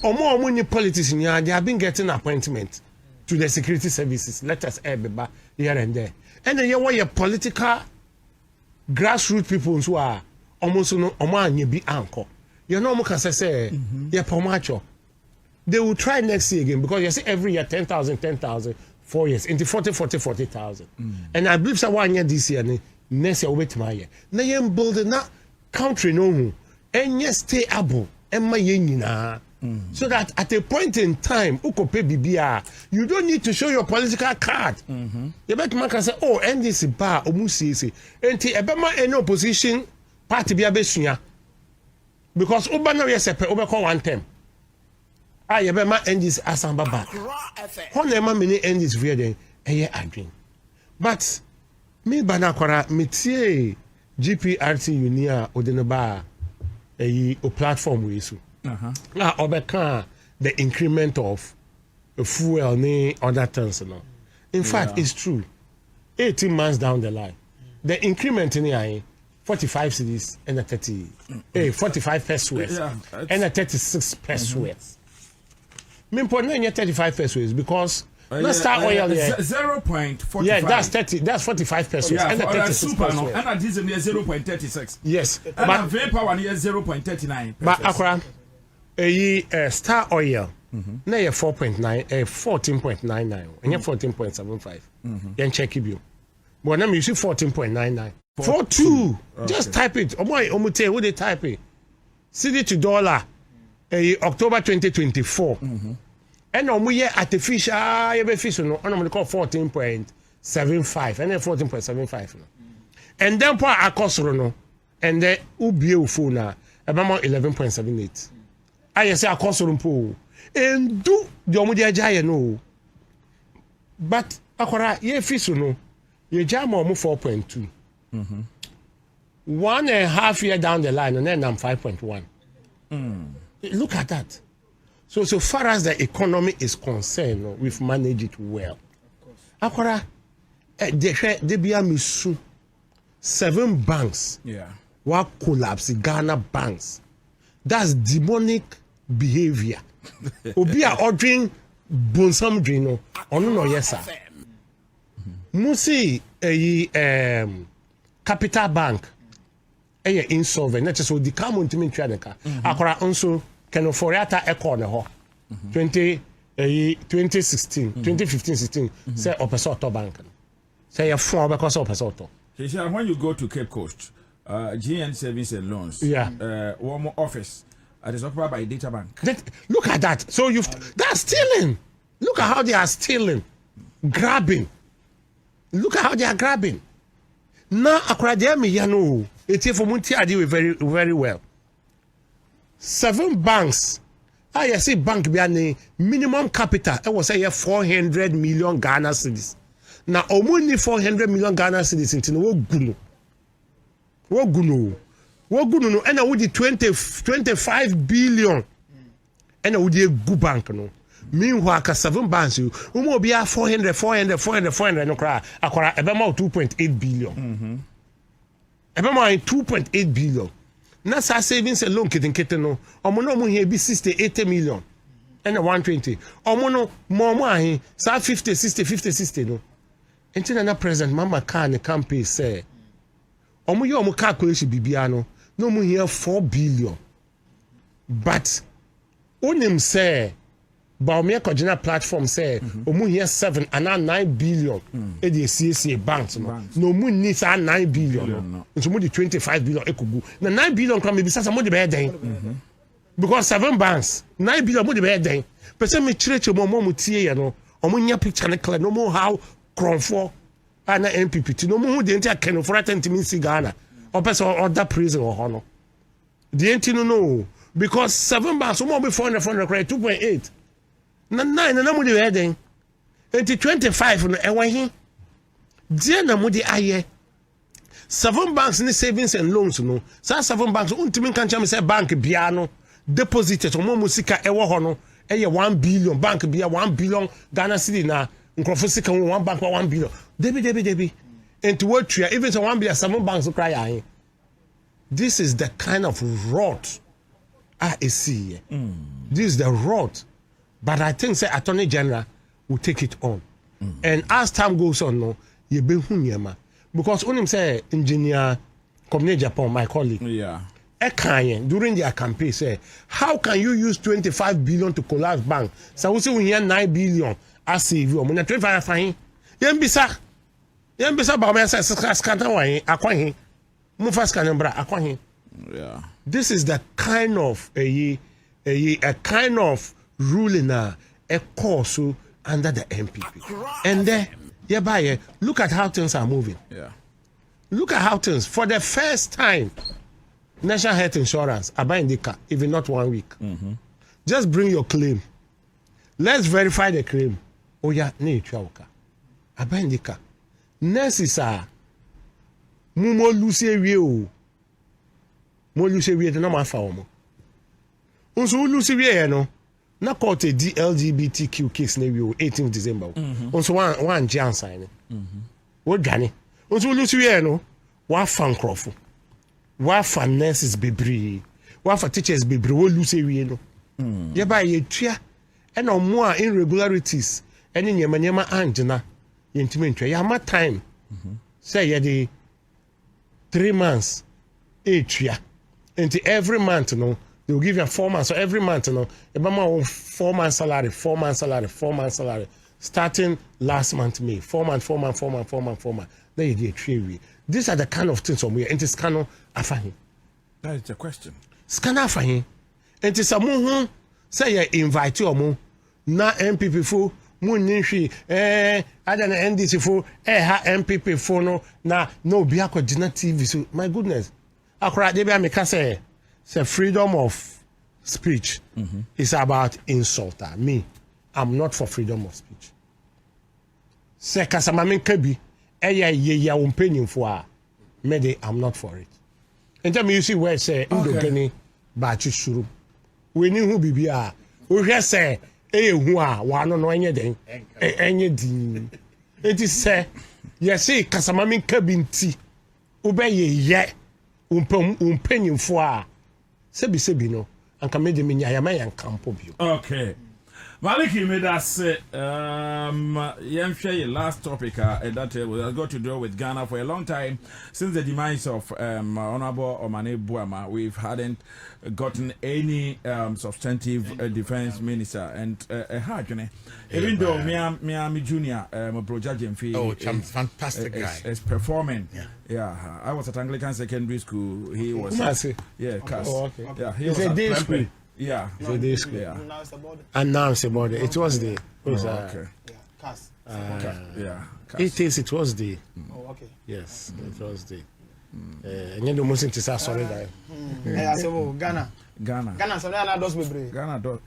S21: omo money politicians they have been getting appointment to the security services. Let us be here and there. And then you want your political grassroots people who are almost no omo be anchor. You know, say, they will try next year again because you see every year 10,000, 4 years into 40,000. And I believe someone year this year, next year wait my year. Now you building that country no, and yes stay able and my yenina. So that at a point in time, you don't need to show your political card. You bet man can say, oh, NDC bar omusi and ebema any opposition party be a besunya. Because Obama yes Oba call 1 term. You be ma endis asamba back. Honema many endis via then agree. But me banakwara metie GPRT unia odeneba o platform we so. Obeka the increment of fuel ni other things no. In fact it's true. 18 months down the line. The increment in 45 cedis and a 30, 45 pesos and a 36 pesos. Me 35 pesos because let's start oil here.
S3: 0.45.
S21: Yeah, that's 30. That's 45 pesos and a 36 pesos.
S3: And a diesel near 0.36.
S21: Yes,
S3: and a vapor near 0.39.
S21: But akra, star oil. Na 4.9, 14.99, and 14.75. Then check it. But now you see 14.99. 42. Okay. Just type it. Omute, what they type it? CD to dollar. October 2024. And we artificial no. And call 14.75. And then 14.75. And then for akosro no. And then ubie phone na about 11.78. I say akosro po. And do the omudia jaya no. but akora ye fisu no ye jam omo 4.2 1.5 year down the line and then I'm 5.1 look at that. So far as the economy is concerned, we've managed it well. Akora they be amisu 7 banks what collapse Ghana banks. That's demonic behavior. Obi a ordering bonsam drino ono no yesa. Musi Capital Bank insolvent. Not just so the come Wontumi Tradeka. Akora also Keno Foriata Echo ne ho. 2016, 2015-16 say Opesoto Bank. Say a form because Opesoto.
S3: When you go to Cape Coast, GN Savings and Loans, one more office is occupied by Data Bank.
S21: Look at that. So that's stealing. Look at how they are stealing, grabbing. Look at how they are grabbing. Now, Akrademi Yano, it's for Munti Adi very, very well. 7 banks. I see bank be minimum capital. I was say 400 million Ghana cedis. Now, only 400 million Ghana cedis into no gunu. What gunu? And I would 25 billion. And I would a good bank no. Meanwhile, 7 banks you will be 400 no cry. Akora about 2.8 billion. About 2.8 billion. Na sa savings alone kitten no. Omo no mo here be 60-80 million. And 120. Omo no more ahin sa 50-60 no. Enti na present mama car ne campaign say. Omo ye omo calculation bibia no. No mo here 4 billion. But onim say Baumia Kojina platform say omo here 7 and 9 billion. E dey CACA banks no. No mo need 9 billion. Nso mo di 25 billion ekugu. Na 9 billion come be say mo dey be den. Because 7 banks, 9 billion mo dey be den. Person me chire mo tie ye no. Omo nya picture ne clear no mo how Cronfo ana MPP no mo hu dey enti Keno for attention in Ghana. Or person other prison or hono. The enti no because 7 banks mo be 400 2.8. Na 9 na mo dey be den. Enti 25 no e wan hi. Die na mo dey aye. 7 banks ni savings and loans no. Sa 7 banks untimi kan chama say bank bia no deposited mo sika e wo ho no e ye 1 billion bank bia 1 billion Ghana cedi na nkrofo sika 1 bank 1 billion. Debi. Enti what tria even so 1 billion 7 banks cry aye. This is the kind of rot I see. This is the rot. But I think say Attorney General will take it on. And as time goes on no ye be hunyama. Because when him say engineer Komne Japan, my colleague, during their campaign say, how can you use 25 billion to collapse bank? So we say we hear 9 billion as save you. When 25 fine, yembisa ba me say scatter wan akwan mu fast can bra akwan. This is the kind of a kind of ruling a course under the MPP. And then look at how things are moving. Look at how things, for the first time, National Health Insurance are buying the car, even not 1 week. Just bring your claim. Let's verify the claim. Oh yeah, ne chawka. Are buying the car. Nurses are mo lucy we o. Mo lucy we no ma fa omo. Unso lucy we no. Na court a LGBTQ case na we 18th December. Unso one Jan sign. Wo dwane. Unso lucy we no. Wa fan crofo. Wa fan nurses bebree. Wa fa teachers bebree wo lucy we no. Ye ba ye tua e no mo a irregularities ene nyema angina ye ntime ntwa. Ya ma time. Say ye the 3 months e tua. And every month no they will give you 4 months. So every month, 4 months salary, 4 months salary, 4 months salary. Starting last month, May. 4 months. Then you get 3 weeks. These are the kind of things we are. And it's kind of afahin.
S3: That is the question.
S21: Scan afahin. And it's a moon say you invite you mo na MPP fo mo nshi ada na NDC fo ha MPP fo no na no bi akogina TV so my goodness. Akora dey be ameka say freedom of speech is about insult. Me, I'm not for freedom of speech. se kasamame kabi eya ye umpenyimfo a me de I'm not for it. And tell me you see where say ndogani ba chishuru. We ni hu bibia o hwe say hu a wa no enye den enye din. Enti say yes say kasamame kabi nti ubeye umpenyimfo a sebi no anka meje menya ya mayan kampo bio.
S3: Okay. Maliki made us say your last topic that has got to do with Ghana for a long time. Since the demise of Honorable Omane Buama, we hadn't gotten any substantive defense minister. And even though Miami Junior, Broja Jemfi,
S2: fantastic guy,
S3: is performing. Yeah, I was at Anglican Secondary School. He was Cass.
S21: Okay.
S3: Yeah, he was at
S21: day school.
S3: Yeah,
S21: so day school. Yeah. Announce about it. It was the.
S3: Okay.
S4: Cass.
S3: Yeah.
S21: It was the.
S4: Oh, okay.
S21: Yes, it was the. And you know, most things are sorry.
S4: I said, Ghana, so now does be brave.
S3: Ghana does.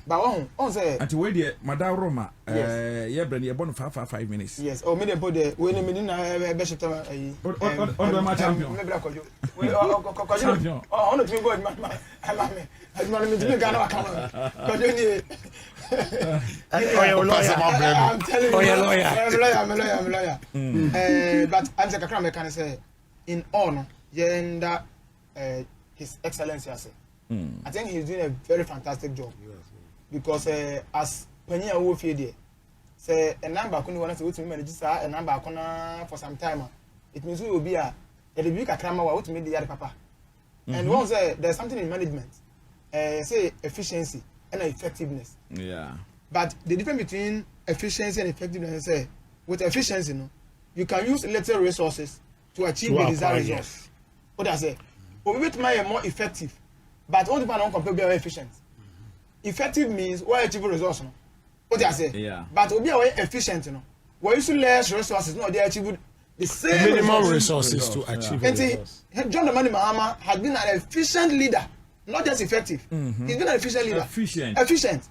S4: But on say.
S3: Until we dear, Madame Roma. Yeah, Brandy, you're born for 5 minutes.
S4: Yes. Oh, me the put the when a minute I best time.
S3: On my champion.
S4: Champion. Oh, on the team good, man. I want to make Ghana come. But you need. I'm telling you. I'm a lawyer. But I'm the Kakram can say in honor, Yenda, His Excellency, I think he's doing a very fantastic job. Because as Penya Wolfie, say a number couldn't want to register a number for some time. It means we will be a big Kakrama what made the other papa. And once there's something in management, say efficiency and effectiveness.
S3: Yeah.
S4: But the difference between efficiency and effectiveness is with efficiency, you can use little resources to achieve the desired results. What I say? We will be more effective, but all the people don't compare very efficient. Effective means what achieve results. What I say?
S3: Yeah.
S4: But we be efficient, we use less resources, they achieve the same
S21: minimum resources to achieve results.
S4: John Dramani Mahama has been an efficient leader, not just effective. He's been an efficient leader. Efficient.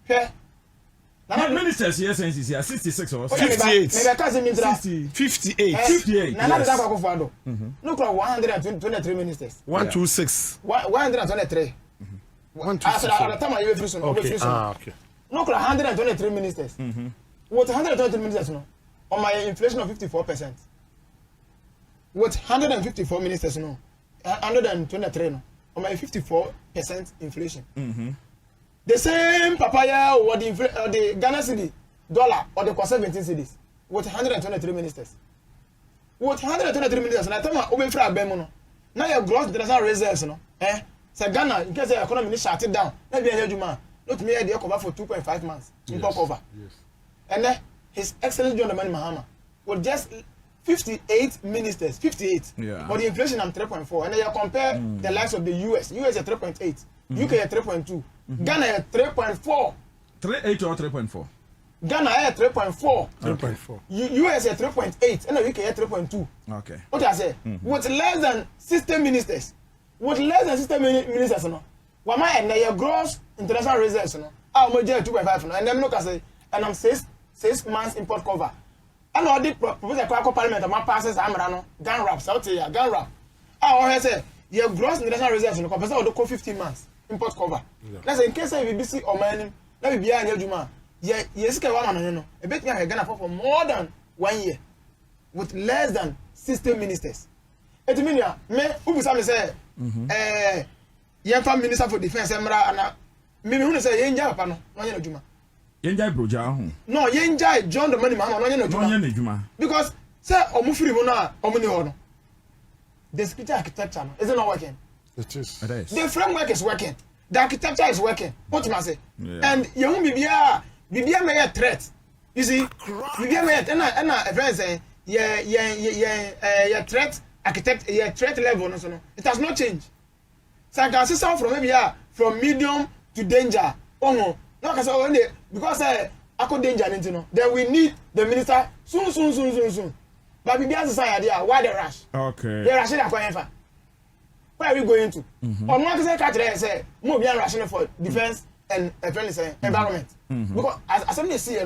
S4: Yeah.
S3: Ministers here since he's here 66 or
S21: 58.
S3: 58.
S21: 58.
S4: No, 123 ministers.
S21: 126.
S4: 123.
S21: 126.
S4: At the time I gave you
S21: okay.
S4: No, 123 ministers. What 123 ministers? No, on my inflation of 54%. What 154 ministers? No, 123. No, on my 54% inflation. The same papaya or the Ghana cedi dollar or the 17 cities with 123 ministers. With 123 ministers, and I tell my open for a bemono. Now your gross international reserves, So Ghana, in case the economy is shut down, maybe a Juma, not me idea cover for 2.5 months. In cover.
S21: Yes.
S4: And then His Excellency John Dramani Mahama with just 58 ministers, 58.
S3: Yeah.
S4: But the inflation I'm 3.4. And then you compare the likes of the US. US is 3.8. UK is 3.2. Ghana is 3.4.
S3: 3.8 or 3.4?
S4: Ghana is 3.4.
S21: 3.4.
S4: US is 3.8. And the UK is 3.2.
S3: Okay.
S4: What I say? With less than 60 ministers. With less than 60 ministers, what my and your gross international reserves, I'm going to 2.5. And then look at say, and I'm 6 months import cover. And all the proposal Parliament, my passes, I'm running gun wraps out here, gun wrap. I always say, your gross international reserves, the compensation will go 15 months. Import cover. Let's say in case of BBC or mining, let me be a new Juma. Yes, a bit me Ghana for more than 1 year with less than 60 ministers. It means me who say young minister for defense and me who say yenja papa no Juma.
S3: Yenja broja
S4: no yenja John Dramani Mahama no Juma. Because say omufiri mo na omuni ho no. The security architecture is it not working?
S21: It is.
S4: The framework is working. The architecture is working. What you say? And you won't be a threat. You see, you be a friend saying, yeah, threat architect, threat level. No, it has not changed. So I can see some from maybe from medium to danger. Oh no, because I could danger into then we need the minister soon. But we be society why the rush?
S3: Okay.
S4: The rush is a where are we going to? Or not to say catch say more be rational for defense and environment. Because as somebody see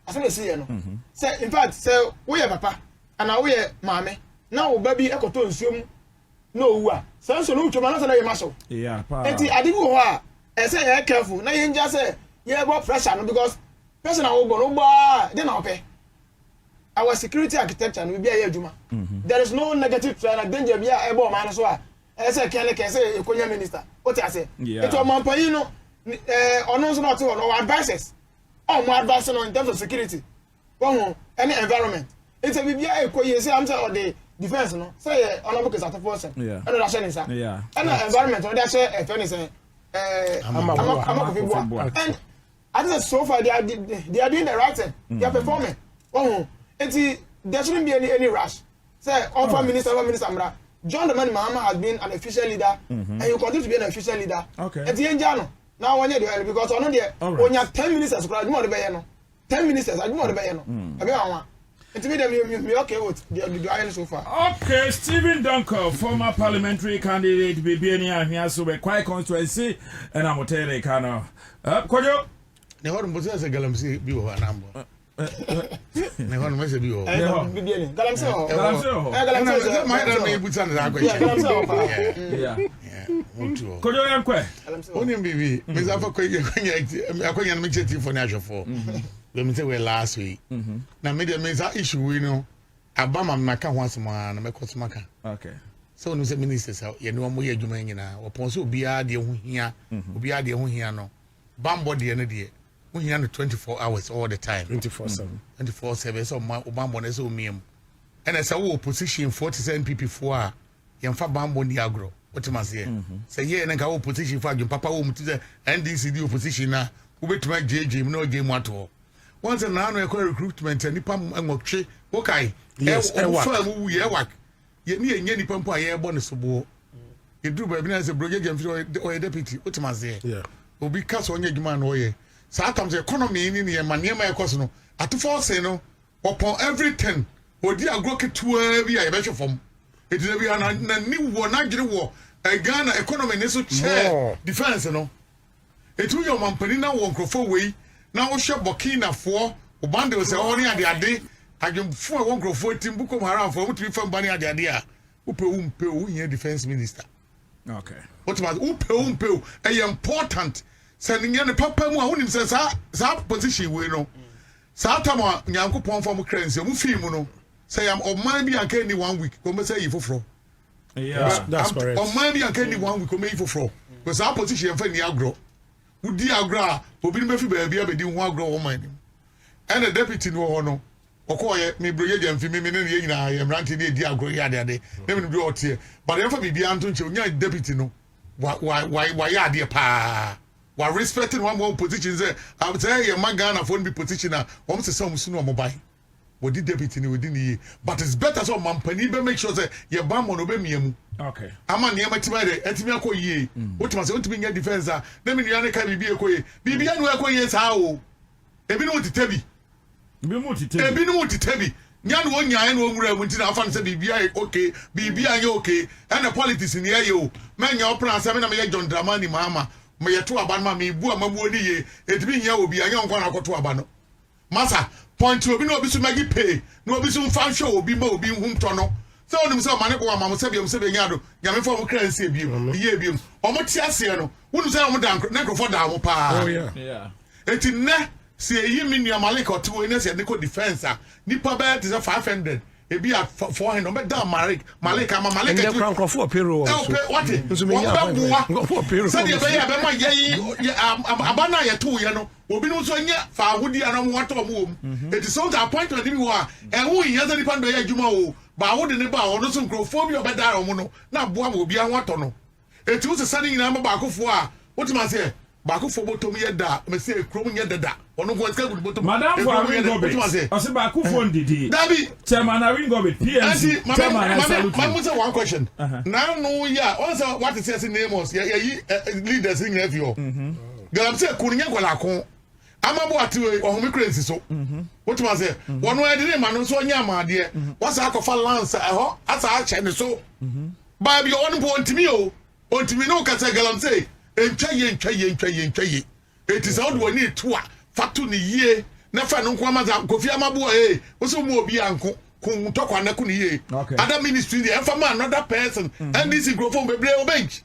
S4: as we see no say in fact say we papa and we mama now we baby ekoto nsuom no wu a say so no twoma na say na maso
S3: yeah pa
S4: enti ade bi ho a say you careful na you just say you go pressure no because person na wo go no gba dey na ope our security architecture no be a adwuma there is no negative trend and danger be a ebo man so a say kele ke say ekonya minister what I say it o man pan no ono so not no advices more advice in terms of security any environment it's a bibia ekoye say am say or the defense no say honorable case at force and that share inside and environment or that share furnace and I think so far they are doing the right thing they are performing there shouldn't be any rush say offer minister John the Man Mahama has been an official leader and you continue to be an official leader at the end now one year because on there when you have 10 ministers I do not be no 10 ministers I do not be no me okay with the iron so far.
S3: Okay, Stephen Duncan, former parliamentary candidate, BBNI here, so we're quite constituency, and I'm telling you, Kano. Kojo?
S2: Ne hɔ no se galamsey bi wɔ anambo. Ne hɔ no mese bi wɔ.
S4: BBNI galamsey wɔ.
S2: Galamsey. Ma ida me buta na akɔ.
S4: Galamsey wɔ.
S3: Yeah.
S2: Mutu.
S3: Kojo yankwe.
S2: Onim bibi. Me za fa akonya no me cheti for na ahwefo. We me say we last week. Na me dey me za issue we no abama maka ho asema na me kosomaka.
S3: Okay.
S2: So no say ministers ye no mo ye adwuma nyina. Opon so obiara de ho hia. Obiara de ho hia no. Bambo de ne de. Ho hia no 24 hours all the time.
S21: 24/7.
S2: 24/7 so bambo na so miem. And as a opposition 47 PP for a yemfa bambo ni agro. What you say? Say ye na ka opposition for adwuma papa wo mutize NDC di opposition na wo betuma JJ no game ato. Once a now recruitment and nipam enwotwe okay
S21: yes
S2: famu ye wak ye ni enye nipam po aye bo ne sobo ye duru ba bi na say broje jamfi o deputy otimaze
S21: yeah
S2: obi kaso onye adwuma na oye sa tam say economy ni ne ma niam ekoso no atofo say no upon everything odi agro ketua bi aye be hwefom edina bi na ni wo na dwere wo Ghana economy ne so chair defense no etu yo mampani na wo nkrofo wei na wo hwe Burkina fo obande se ho ne ade adwemfo wo nkrofo timbukom haram fo mutumi fam bani ade a upe wo yin defense minister
S3: okay
S2: what about upe important se ne ne papa mu a wonim se sa position we no sa tama nyankopon fo mu kranse mu fi mu no se yam oman bi anka ni 1 week ko me say yi foforo
S21: yeah that's correct
S2: oman bi anka ni 1 week ko me yi foforo because our position fa ni agro udi agra obi ni mefi ba bia be di ho agro wo man ni and the deputy no ho no okoye me broye jamfi me ne ye nyina ye mranti ne di agro ya de na me bi otie but ye fa bibia anto nche onya deputy no why ya de pa wa respecting one position say am say ye magana for be position a won se some sunu omobai wodi deputy ni wodi ni but it's better so mampani be make sure say ye ba mo no be miamu
S3: okay
S2: ama ne matima de etimi akoyie wotuma say wotimi nya defense a na me nua ne ka bibia akoyie bibia no akoyie saa o ebi no titabi ebi no titabi nya no nya no nwura mu ntina afa say bibia okay bibia nya okay and the politics ni aye o manya opran say me na me ye John Dramani mama me ye to aba ma me bu amamu oni ye etimi nya obi anya nkwa na akoto aba no masa point to obi no obi so magi pay no obi so fan show obi ma obi hu nto no so onim so mane ko amam se biam se be nya do nyame fo mo kran se biam ye biam o mo ti ase no wonu se mo dan na ko fo da mo pa
S21: oh yeah
S2: eti ne se yi mi nua malika oto we ne se ne ko defense a nipa ba ti 500 ebi at 400 be da malika ma malika
S21: tu nkran for payroll
S2: so what nso me nya for payroll se de be ya be ma ye abana ye to ye no obi no so nya fa ahodi anam wato mo eti so the appointment bi wo a ehun yin ze nipa ndo ye adwuma o ba ahodi ne ba ono so nkrofo bi obeda mo no na boa ma obi an wato no eti wo se sane nyina ma ba akofo a wotima se ba akofo botom ye da me se ekrom nye dada ono go ska good botom
S3: madam for Wingobe o se ba akofo ndidi dabi chairman Wingobe PNC chairman salute
S2: my say one question now no ya also what is your name was ye leaders in review galam se kunya gola ko amabo atiwe ohumi crazy so wotima se wono edire ma no so nya amaade wasa akofa lance eho asa ache ne so ba bi on po ontimi o ontimi no ka se galam se entwaye eti sa odwo ni to a fatu ni yie nefa no nko amaza Kofi Amabu wo so mu obi anko kun tokwa na kun ye other ministry dey enfa ma another person and this grofo bebre obej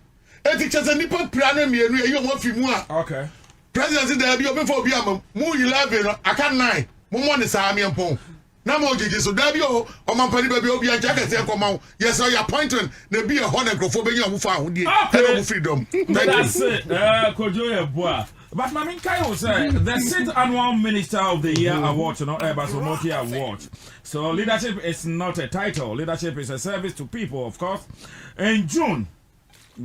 S2: teachers nipa prano mienu ye yo mo fi mu a
S3: okay
S2: president dey bi obi for obi am mu 11 no aka 9 mo mo ne saa me mpon na mo jeje so da bi o mampani ba bi obi an jaka se nkoma yes so your appointment na bi e ho na grofo be nya mu fa ahodie e mo freedom
S3: that's it kojo ye boa. But Mamin Kayo said the 6th annual Minister of the Year award, Basomoti Award. So leadership is not a title. Leadership is a service to people, of course. In June,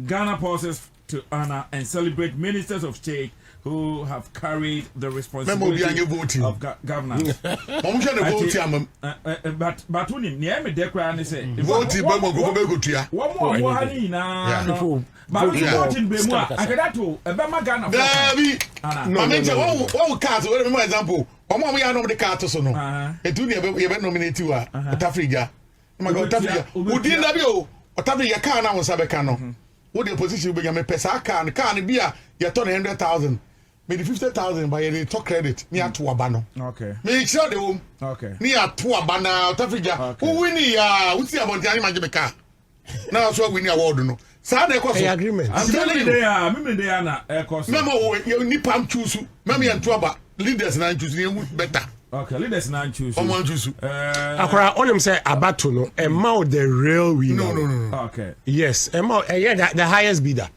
S3: Ghana pauses to honor and celebrate ministers of state who have carried the responsibility of governance. But unim ni eme dekra ni say
S2: vote ba mo go be go tua.
S3: One more hani na no. But voting be mo akadato e be ma Ghana.
S2: Dabi. No me wo card we remember example. Omo ya no the card so no. Etu ni e be nominate wa. Otafrija. Ma go Otafrija. Udi na bi o. Otafrija ka na won sabe ka no. Wo the position be me pesa ka ni bia ye turn 100,000. Maybe 50,000 by the talk credit near to Abano.
S3: Okay.
S2: Make sure the home.
S3: Okay.
S2: Near to Abana, Tafrija. Who win the what's about the Animajaka? Now, so we need award. No, Saturday
S21: agreement.
S3: I'm telling you, they are.
S2: Memo, you need Pam choose. Mammy and Twaba leaders and choose better.
S3: Okay, leaders and choose.
S21: Akora on him say Abato no, and Mao the real winner.
S2: No.
S3: Okay.
S21: Yes, and Mao, yeah, the highest bidder.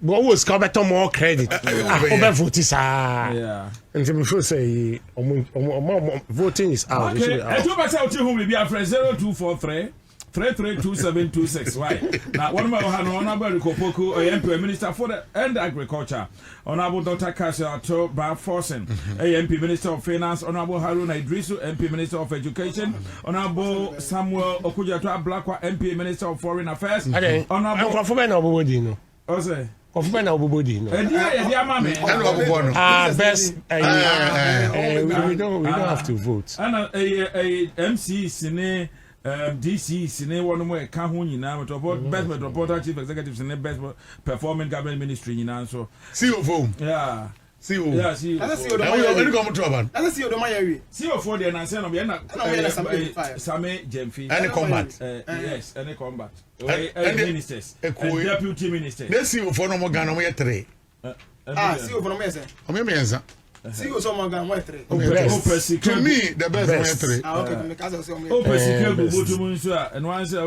S21: But who's come better more credit? Over voting,
S3: yeah.
S21: And to before say, voting is out.
S3: Okay, I told myself to whom we be a friend 0243 332726. Why? Now, one of my honorable Kopoku, MP Minister for the and Agriculture, Honorable Dr. Kassia Bar Forsen, MP Minister of Finance, Honorable Haruna Idrisu, MP Minister of Education, Honorable Samuel Okujatwa Blakwa, MP Minister of Foreign Affairs,
S21: Honorable.
S3: Ose.
S21: Kofuma na obobodi no. Best. We don't have to vote.
S3: And MC Sine DC Sine one more ka ho nyina best reporter chief executive Sine best performing government ministry nyina so.
S2: See your phone.
S3: Yeah.
S2: See you.
S3: Yeah, see you.
S2: Let's see you. When come to Aban.
S4: Let's see you.
S3: See you for the answer no be na Same Jemfi.
S2: Any combat.
S3: Yes, any combat. Ministers. Deputy ministers.
S2: Let's see you for no more Ghana we 3.
S4: See you for no more.
S2: Omemenza.
S4: See you so more Ghana we 3.
S2: To me the best we 3.
S4: Okay, because I say
S3: and one say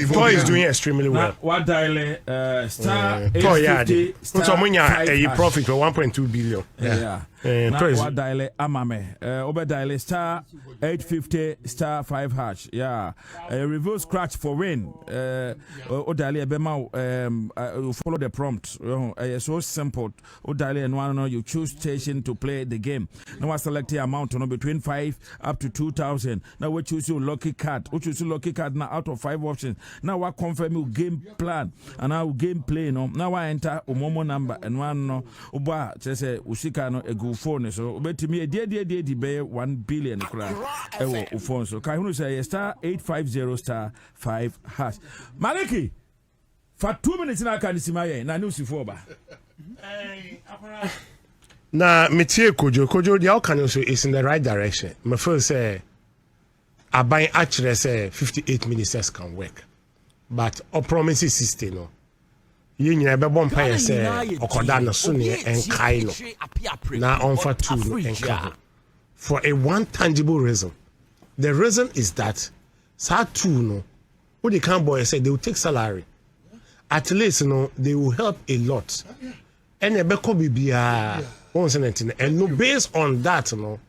S21: Toy is doing extremely well.
S3: What dial star
S21: Toy a profit of 1.2 billion.
S3: Yeah. What dial amame over dial star 850 star 5 hash. Yeah. Reverse scratch for win. O dial you follow the prompt. So simple. O dial and one you choose station to play the game. Now I select the amount between 5 up to 2,000. Now we choose your lucky card. We choose your lucky card now out of 5 options. Now I confirm your game plan and now game play no. Now I enter Momo number and one no. Uba say usika no egu phone so bet me a be 1 billion kra ewo phone so kai hunu say star 850 star 5 hash. Maliki for 2 minutes na kan simaye na news for ba.
S21: Na metie Kojo the outcome also is in the right direction. My first say Aban actually say 58 ministers can work. But our promises system no. You nyina be bom paye say okoda no so ne enkai no. Na on for 2 no enkai. For a one tangible reason. The reason is that sa 2 no what the can boy say they will take salary. At least no they will help a lot. And be ko bibia and no based on that no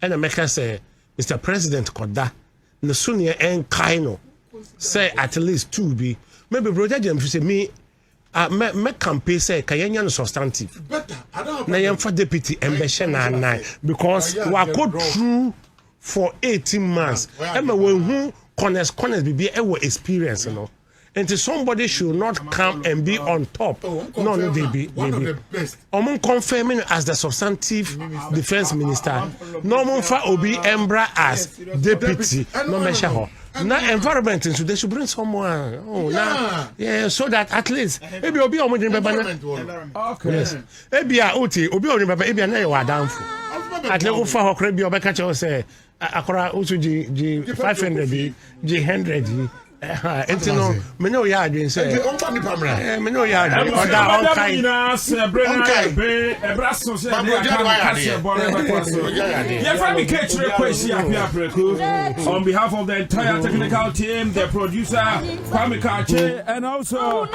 S21: and America say Mr. President koda no sunia en kaino say at least 2 be maybe brother James say me campaign say kayenya no substantive na yam for deputy embeche na 9 because we go through for 18 months and we who corners be a experience you know. And somebody should not come and be on top. No, they be. Omon confirming as the substantive defense minister. No mon for Obi Embra as deputy. No measure her. Now environment so they should bring someone. Yeah, so that at least maybe Obi Omo dey baba. Okay. Yes. Ebi a oti Obi Omo baba ebi na e wa danfo. at level for her be or catch us akora also G 500 G 100 enti no me no ya adwen say me no ya adwen oda on kind
S3: on behalf of the entire technical team, the producer Kwame Kache, and also